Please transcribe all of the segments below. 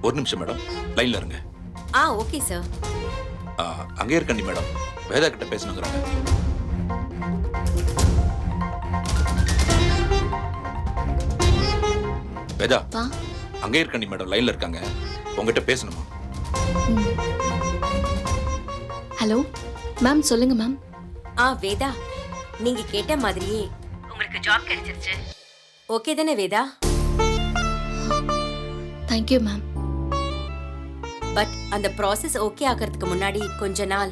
ஒரு நிமிஷம் மேடம், லைன்ல இருங்க. Okay sir. அங்கே இருக்கண்டி மேடம், வேதா கிட்ட பேசணுங்கிறாங்க. வேதா, அங்கே இருக்கண்டி மேடம், லைன்ல இருக்காங்க, உங்ககிட்ட பேசணுமா? ஹலோ மேம், சொல்லுங்க மேம். வேதா, நீங்க கேட்ட மாதிரியே உங்களுக்கு ஜாப் கிடைச்சிருச்சு. ஓகே தானே வேதா? Thank you ma'am. பட் அந்த ப்ராசஸ் ஓகே ஆகிறதுக்கு முன்னாடி கொஞ்ச நாள்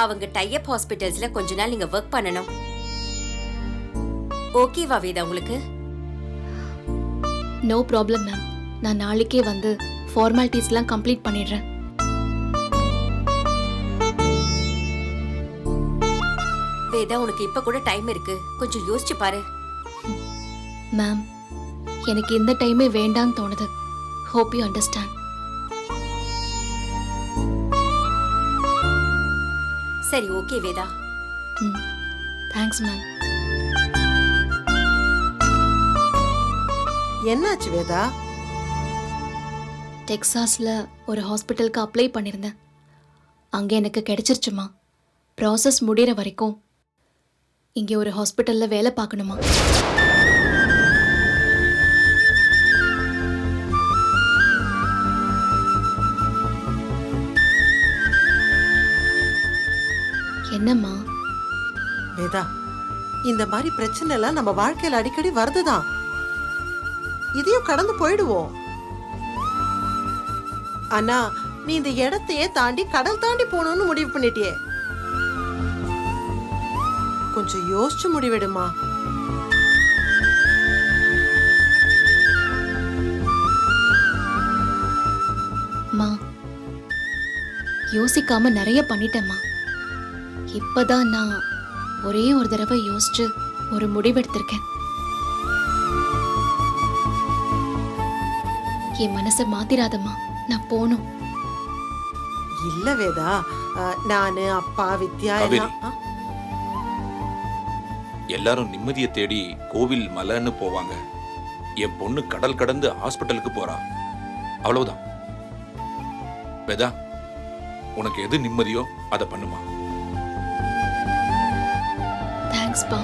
அவங்க டைப் ஹாஸ்பிட்டல்ஸ்ல கொஞ்ச நாள் நீங்க ஒர்க் பண்ணணும். ஓகேவா வேதா உங்களுக்கு? No problem ma'am. நான் நாளைக்கே வந்து ஃபார்மாலிட்டிஸ்லாம் கம்ப்ளீட் பண்ணிடுறேன். வேதா, உனக்கு இப்ப கூட டைம் இருக்கு, கொஞ்சம் யோசிச்சு பாரு. மேம், எனக்கு இந்த டைமே வேண்டான்னு தோணுது. Hope you understand. சரி, ஓகே வேதா. Thanks ma'am. என்னாச்சு வேதா? டெக்சாஸ்ல ஒரு ஹாஸ்பிட்டலுக்கு அப்ளை பண்ணியிருந்தேன். அங்கே எனக்கு கிடைச்சிருச்சுமா. ப்ராசஸ் முடிகிற வரைக்கும் இங்கே ஒரு ஹாஸ்பிட்டலில் வேலை பார்க்கணுமா? என்னம்மா? வேதா, இந்த மாதிரி பிரச்சனை எல்லாம் நம்ம வாழ்க்கையில அடிக்கடி வருதுதான். இதையும் கடந்து போயிடுவோம். ஆனா நீ இந்த இடத்தையே தாண்டி கடல் தாண்டி போகணும்னு முடிவு பண்ணிட்டியே. கொஞ்சம் யோசிச்சு முடிவெடுமா. மா, யோசிக்காம நிறைய பண்ணிட்டேம்மா. இப்பதான் நான் ஒரே ஒரு தடவை யோசிச்சு ஒரு முடிவெடுத்திருக்கேன். என் மனசை மாத்திராதம்மா, நான் போகணும். இல்ல வேதா, நானு அப்பா வித்யா எல்லாம் எல்லாரும் நிம்மதியை தேடி கோவில் மலைன்னு போவாங்க. என் பொண்ணு கடல் கடந்து ஹாஸ்பிட்டலுக்கு போறா, அவ்வளவுதான். வேதா, உனக்கு எது நிம்மதியோ அதை பண்ணுமா. தேங்க்ஸ் பா.